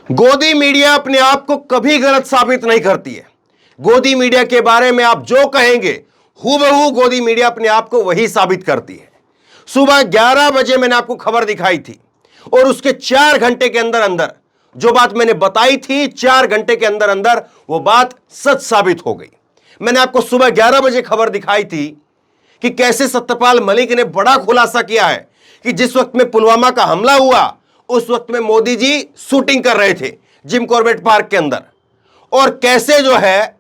गोदी मीडिया अपने आप को कभी गलत साबित नहीं करती है। गोदी मीडिया के बारे में आप जो कहेंगे हूबहू गोदी मीडिया अपने आप को वही साबित करती है। सुबह 11 बजे मैंने आपको खबर दिखाई थी और उसके 4 घंटे के अंदर अंदर जो बात मैंने बताई थी 4 घंटे के अंदर अंदर वो बात सच साबित हो गई। मैंने आपको सुबह 11 बजे खबर दिखाई थी कि कैसे सत्यपाल मलिक ने बड़ा खुलासा किया है कि जिस वक्त में पुलवामा का हमला हुआ उस वक्त में मोदी जी शूटिंग कर रहे थे जिम कॉर्बेट पार्क के अंदर, और कैसे जो है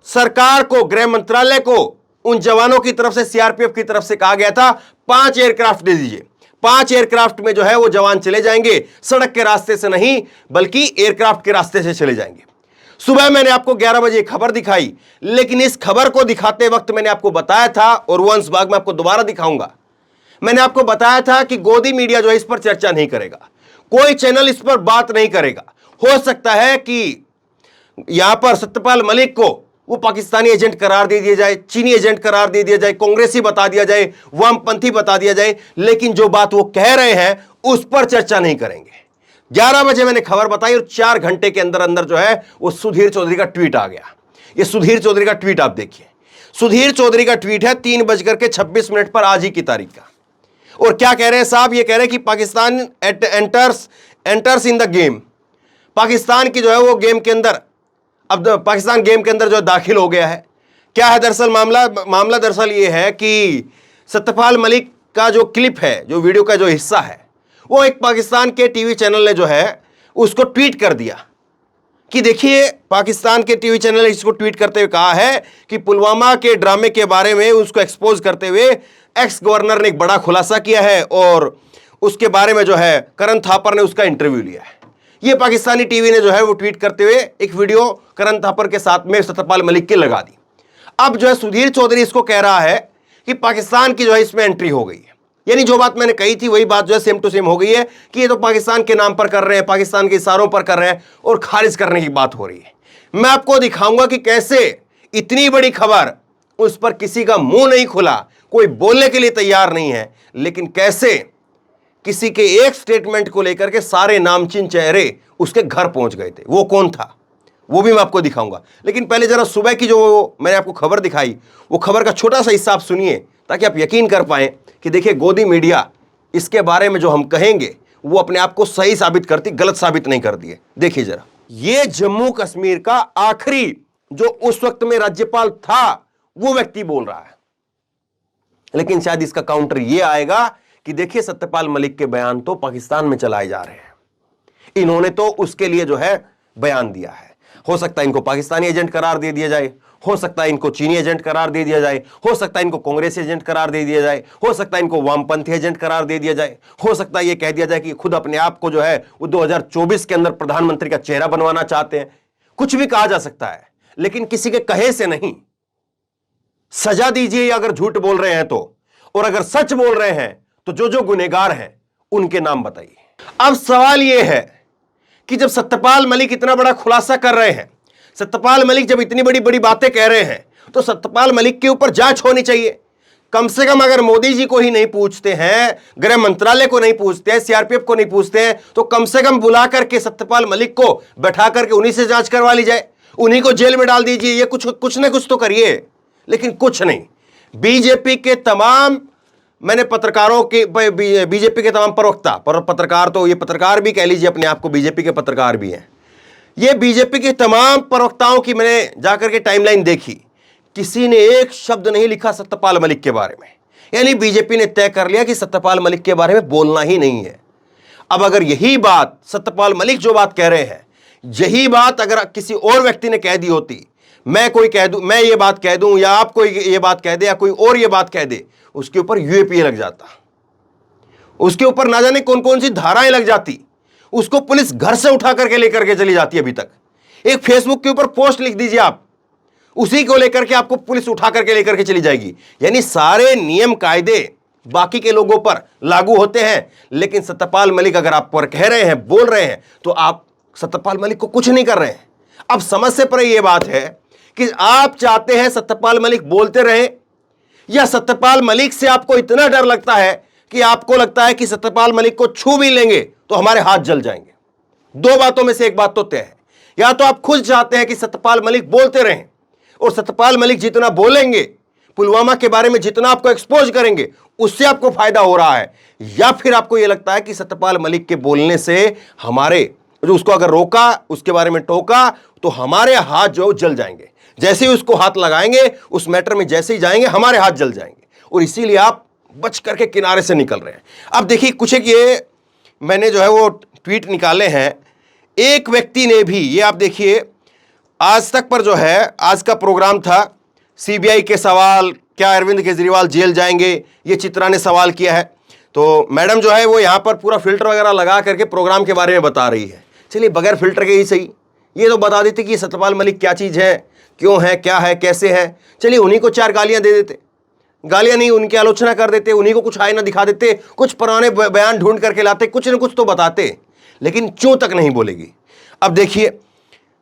सरकार को, गृह मंत्रालय को उन जवानों की तरफ से, सीआरपीएफ की तरफ से कहा गया था 5 एयरक्राफ्ट दे दीजिए। 5 एयरक्राफ्ट में जो है वो जवान चले जाएंगे, सड़क के रास्ते से नहीं बल्कि एयरक्राफ्ट के रास्ते से चले जाएंगे। सुबह मैंने आपको 11 बजे खबर दिखाई, लेकिन इस खबर को दिखाते वक्त मैंने आपको बताया था, और वो अंश भाग में आपको दोबारा दिखाऊंगा, मैंने आपको बताया था कि गोदी मीडिया जो है इस पर चर्चा नहीं करेगा, कोई चैनल इस पर बात नहीं करेगा। हो सकता है कि यहां पर सत्यपाल मलिक को वो पाकिस्तानी एजेंट करार दे दिया जाए, चीनी एजेंट करार दे दिया जाए, कांग्रेसी बता दिया जाए, वामपंथी बता दिया जाए, लेकिन जो बात वो कह रहे हैं उस पर चर्चा नहीं करेंगे। 11 बजे मैंने खबर बताई और 4 घंटे के अंदर अंदर जो है वो सुधीर चौधरी का ट्वीट आ गया। ये सुधीर चौधरी का ट्वीट आप देखिए। सुधीर चौधरी का ट्वीट है 3:26 पर आज ही की तारीख का। और क्या कह रहे हैं साहब? ये कह रहे हैं कि Pakistan enters in the game. Pakistan की जो है वो गेम के अंदर, अब पाकिस्तान गेम के अंदर जो दाखिल हो गया है। क्या है दरअसल मामला दरअसल ये है कि सत्यपाल मलिक का जो क्लिप है, जो वीडियो का जो हिस्सा है, वो एक पाकिस्तान के टीवी चैनल ने जो है उसको ट्वीट कर दिया कि देखिए, पाकिस्तान के टीवी चैनल ने इसको ट्वीट करते हुए कहा है कि पुलवामा के ड्रामे के बारे में उसको एक्सपोज करते हुए एक्स गवर्नर ने एक बड़ा खुलासा किया है और उसके बारे में जो है करण थापर ने उसका इंटरव्यू लिया है। ये पाकिस्तानी टीवी ने जो है वो ट्वीट करते हुए एक वीडियो करण थापर के साथ में सत्यपाल मलिक की लगा दी। अब जो है सुधीर चौधरी इसको कह रहा है कि पाकिस्तान की जो है इसमें एंट्री हो गई है, यानी जो बात मैंने कही थी वही बात जो है सेम टू सेम हो गई है कि ये तो पाकिस्तान के नाम पर कर रहे हैं, पाकिस्तान के इशारों पर कर रहे हैं और खारिज करने की बात हो रही है। मैं आपको दिखाऊंगा कि कैसे इतनी बड़ी खबर, उस पर किसी का मुंह नहीं खुला, कोई बोलने के लिए तैयार नहीं है, लेकिन कैसे किसी के एक स्टेटमेंट को लेकर के सारे नामचीन चेहरे उसके घर पहुंच गए थे। वो कौन था वो भी मैं आपको दिखाऊंगा, लेकिन पहले जरा सुबह की जो मैंने आपको खबर दिखाई वो खबर का छोटा सा हिस्सा आप सुनिए ताकि आप यकीन कर पाएं कि देखिए गोदी मीडिया इसके बारे में जो हम कहेंगे वो अपने आप को सही साबित करती, गलत साबित नहीं करती है। देखिए जरा, ये जम्मू कश्मीर का आखिरी जो उस वक्त में राज्यपाल था वो व्यक्ति बोल रहा है, लेकिन शायद इसका काउंटर ये आएगा कि देखिए सत्यपाल मलिक के बयान तो पाकिस्तान में चलाए जा रहे हैं, इन्होंने तो उसके लिए जो है बयान दिया है। हो सकता है इनको पाकिस्तानी एजेंट करार दे दिया जाए, हो सकता है इनको चीनी एजेंट करार दे दिया जाए, हो सकता है इनको कांग्रेस एजेंट करार दे दिया जाए, हो सकता है इनको वामपंथी एजेंट करार दे दिया जाए, हो सकता है ये कह दिया जाए कि खुद अपने आप को जो है वो 2024 के अंदर प्रधानमंत्री का चेहरा बनवाना चाहते हैं। कुछ भी कहा जा सकता है, लेकिन किसी के कहे से नहीं। सजा दीजिए अगर झूठ बोल रहे हैं तो, और अगर सच बोल रहे हैं तो जो जो गुनहगार हैं उनके नाम बताइए। अब सवाल यह है कि जब सत्यपाल मलिक इतना बड़ा खुलासा कर रहे हैं, सत्यपाल मलिक जब इतनी बड़ी बड़ी बातें कह रहे हैं, तो सत्यपाल मलिक के ऊपर जांच होनी चाहिए। कम से कम अगर मोदी जी को ही नहीं पूछते हैं, गृह मंत्रालय को नहीं पूछते हैं, सीआरपीएफ को नहीं पूछते हैं, तो कम से कम बुला करके सत्यपाल मलिक को बैठा करके उन्हीं से जांच करवा ली जाए, उन्हीं को जेल में डाल दीजिए। ये कुछ ना कुछ तो करिए, लेकिन कुछ नहीं। बीजेपी के तमाम, मैंने पत्रकारों के, बीजेपी के तमाम प्रवक्ता, पत्रकार तो ये पत्रकार भी कह लीजिए अपने आप को, बीजेपी के पत्रकार भी हैं, ये बीजेपी के तमाम प्रवक्ताओं की मैंने जाकर के टाइमलाइन देखी, किसी ने एक शब्द नहीं लिखा सत्यपाल मलिक के बारे में। यानी बीजेपी ने तय कर लिया कि सत्यपाल मलिक के बारे में बोलना ही नहीं है। अब अगर यही बात सत्यपाल मलिक जो बात कह रहे हैं, यही बात अगर किसी और व्यक्ति ने कह दी होती, मैं कोई कह दूं, मैं ये बात कह दूं या आप कोई ये बात कह दे या कोई और ये बात कह दे, उसके ऊपर यूएपीए लग जाता, उसके ऊपर ना जाने कौन कौन सी धाराएं लग जाती, उसको पुलिस घर से उठा करके लेकर के चली जाती है। अभी तक एक फेसबुक के ऊपर पोस्ट लिख दीजिए आप, उसी को लेकर के आपको पुलिस उठा करके लेकर के चली जाएगी। यानी सारे नियम कायदे बाकी के लोगों पर लागू होते हैं, लेकिन सत्यपाल मलिक अगर आप पर कह रहे हैं, बोल रहे हैं, तो आप सत्यपाल मलिक को कुछ नहीं कर रहे हैं। अब समस्या पर यह बात है कि आप चाहते हैं सत्यपाल मलिक बोलते रहे, या सत्यपाल मलिक से आपको इतना डर लगता है कि आपको लगता है कि सत्यपाल मलिक को छू भी लेंगे तो हमारे हाथ जल जाएंगे। दो बातों में से एक बात तो तय है, या तो आप खुद चाहते हैं कि सत्यपाल मलिक बोलते रहें और सत्यपाल मलिक जितना बोलेंगे, पुलवामा के बारे में जितना आपको एक्सपोज करेंगे, उससे आपको फायदा हो रहा है, या फिर आपको यह लगता है कि सत्यपाल मलिक के बोलने से हमारे जो उसको अगर रोका, उसके बारे में टोका, तो हमारे हाथ जो जल जाएंगे। जैसे ही उसको हाथ लगाएंगे, उस मैटर में जैसे ही जाएंगे, हमारे हाथ जल जाएंगे, और इसीलिए आप बच करके किनारे से निकल रहे हैं। अब देखिए, कुछ एक ये मैंने जो है वो ट्वीट निकाले हैं। एक व्यक्ति ने भी, ये आप देखिए, आज तक पर जो है, आज का प्रोग्राम था सीबीआई के सवाल, क्या अरविंद केजरीवाल जेल जाएंगे, ये चित्रा ने सवाल किया है। तो मैडम जो है वो यहाँ पर पूरा फिल्टर वगैरह लगा करके प्रोग्राम के बारे में बता रही है। चलिए, बगैर फिल्टर के ही सही, ये तो बता देते कि सत्यपाल मलिक क्या चीज़ है, क्यों है, क्या है, कैसे है। चलिए, उन्हीं को 4 गालियां दे देते, गालियां नहीं, उनकी आलोचना कर देते, उन्हीं को कुछ आईना दिखा देते, कुछ पुराने बयान ढूंढ करके लाते, कुछ न कुछ तो बताते, लेकिन क्यों तक नहीं बोलेगी। अब देखिए,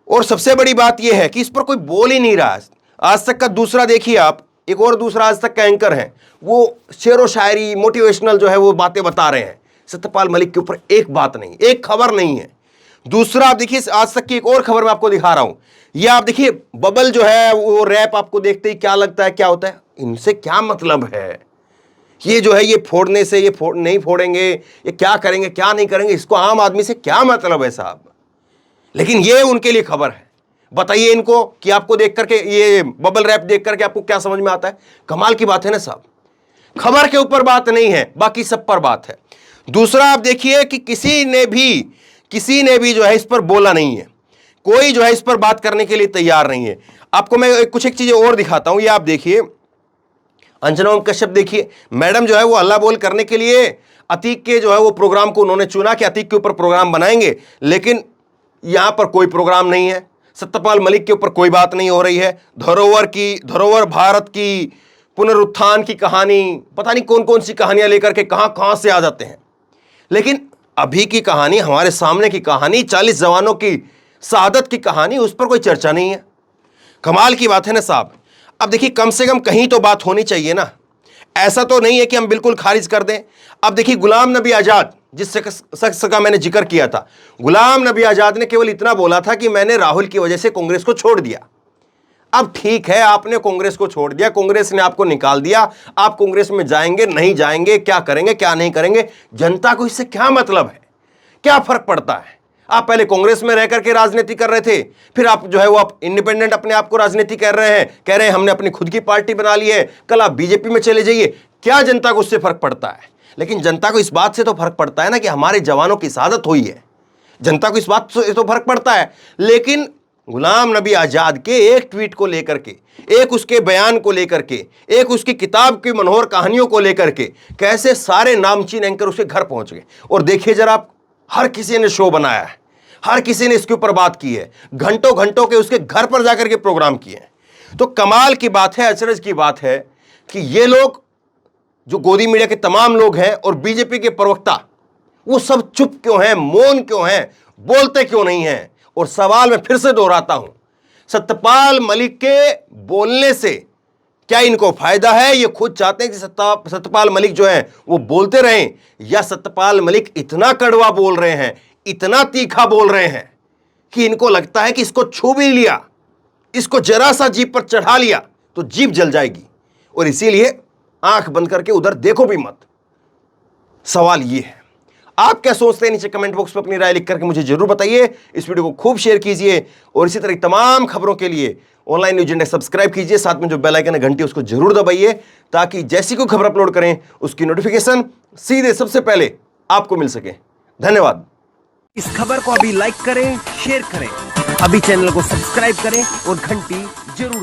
और सबसे बड़ी बात यह है कि इस पर कोई बोल ही नहीं रहा। आज तक का दूसरा देखिए आप, एक और दूसरा आज तक का एंकर है, वो शेरो शायरी, मोटिवेशनल जो है वो बातें बता रहे हैं। सत्यपाल मलिक के ऊपर एक बात नहीं, एक खबर नहीं है। दूसरा आप देखिए, आज तक की एक और खबर मैं आपको दिखा रहा हूं। ये आप देखिए, बबल जो है वो रैप आपको देखते ही क्या लगता है, क्या होता है, इनसे क्या मतलब है। ये जो है, ये फोड़ने से, ये नहीं फोड़ेंगे, ये क्या करेंगे, क्या नहीं करेंगे, इसको आम आदमी से क्या मतलब है साहब। लेकिन ये उनके लिए खबर है। बताइए इनको कि आपको देख करके, ये बबल रैप देख करके आपको क्या समझ में आता है। कमाल की बात है ना साहब, खबर के ऊपर बात नहीं है, बाकी सब पर बात है। दूसरा आप देखिए कि किसी ने भी जो है इस पर बोला नहीं है, कोई जो है इस पर बात करने के लिए तैयार नहीं है। आपको मैं कुछ एक चीजें और दिखाता हूं। ये आप देखिए, अंजना ओम कश्यप देखिए, मैडम जो है वो हल्ला बोल करने के लिए अतीक के जो है वो प्रोग्राम को उन्होंने चुना कि अतीक के ऊपर प्रोग्राम बनाएंगे, लेकिन यहां पर कोई प्रोग्राम नहीं है। सत्यपाल मलिक के ऊपर कोई बात नहीं हो रही है। धरोहर भारत की, पुनरुत्थान की कहानी, पता नहीं कौन कौन सी कहानियां लेकर के कहां से आ जाते हैं। लेकिन अभी की कहानी, हमारे सामने की कहानी, 40 जवानों की शहादत की कहानी, उस पर कोई चर्चा नहीं है। कमाल की बात है ना साहब। अब देखिए, कम से कम कहीं तो बात होनी चाहिए ना। ऐसा तो नहीं है कि हम बिल्कुल खारिज कर दें। अब देखिए, गुलाम नबी आजाद, जिस शख्स का मैंने जिक्र किया था, गुलाम नबी आजाद ने केवल इतना बोला था कि मैंने राहुल की वजह से कांग्रेस को छोड़ दिया। अब ठीक है, आपने कांग्रेस को छोड़ दिया, कांग्रेस ने आपको निकाल दिया, आप कांग्रेस में जाएंगे, नहीं जाएंगे, क्या करेंगे, क्या नहीं करेंगे, जनता को इससे क्या मतलब है, क्या फर्क पड़ता है। आप पहले कांग्रेस में रह करके राजनीति कर रहे थे, फिर आप जो है वो आप इंडिपेंडेंट अपने आप को राजनीति कर रहे हैं, कह रहे हैं हमने अपनी खुद की पार्टी बना ली है, कल आप बीजेपी में चले जाइए। क्या जनता को उससे फर्क पड़ता है? लेकिन जनता को इस बात से तो फर्क पड़ता है ना कि हमारे जवानों की शहादत हुई है। जनता को इस बात से तो फर्क पड़ता है। लेकिन गुलाम नबी आजाद के एक ट्वीट को लेकर के, एक उसके बयान को लेकर के, एक उसकी किताब की मनोहर कहानियों को लेकर के कैसे सारे नामचीन एंकर उसके घर पहुंच गए। और देखिए जरा आप, हर किसी ने शो बनाया है, हर किसी ने इसके ऊपर बात की है, घंटों घंटों के उसके घर पर जाकर के प्रोग्राम किए हैं। तो कमाल की बात है, अचरज की बात है कि ये लोग, जो गोदी मीडिया के तमाम लोग हैं और बीजेपी के प्रवक्ता, वो सब चुप क्यों हैं, मौन क्यों हैं, बोलते क्यों नहीं हैं। और सवाल मैं फिर से दोहराता हूं, सत्यपाल मलिक के बोलने से क्या इनको फायदा है? ये खुद चाहते हैं कि सत्यपाल मलिक जो है वो बोलते रहें, या सत्यपाल मलिक इतना कड़वा बोल रहे हैं, इतना तीखा बोल रहे हैं कि इनको लगता है कि इसको छू भी लिया, इसको जरा सा जीभ पर चढ़ा लिया तो जीभ जल जाएगी, और इसीलिए आंख बंद करके उधर देखो भी मत। सवाल ये है, आप क्या सोचते हैं? नीचे कमेंट बॉक्स में अपनी राय लिख करके मुझे जरूर बताइए। इस वीडियो को खूब शेयर कीजिए और इसी तरह तमाम खबरों के लिए ऑनलाइन न्यूज इंडेक्स सब्सक्राइब कीजिए। साथ में जो बेल आइकन है घंटी, उसको जरूर दबाइए ताकि जैसी कोई खबर अपलोड करें उसकी नोटिफिकेशन सीधे सबसे पहले आपको मिल सके। धन्यवाद। इस खबर को अभी लाइक करें, शेयर करें, अभी चैनल को सब्सक्राइब करें और घंटी जरूर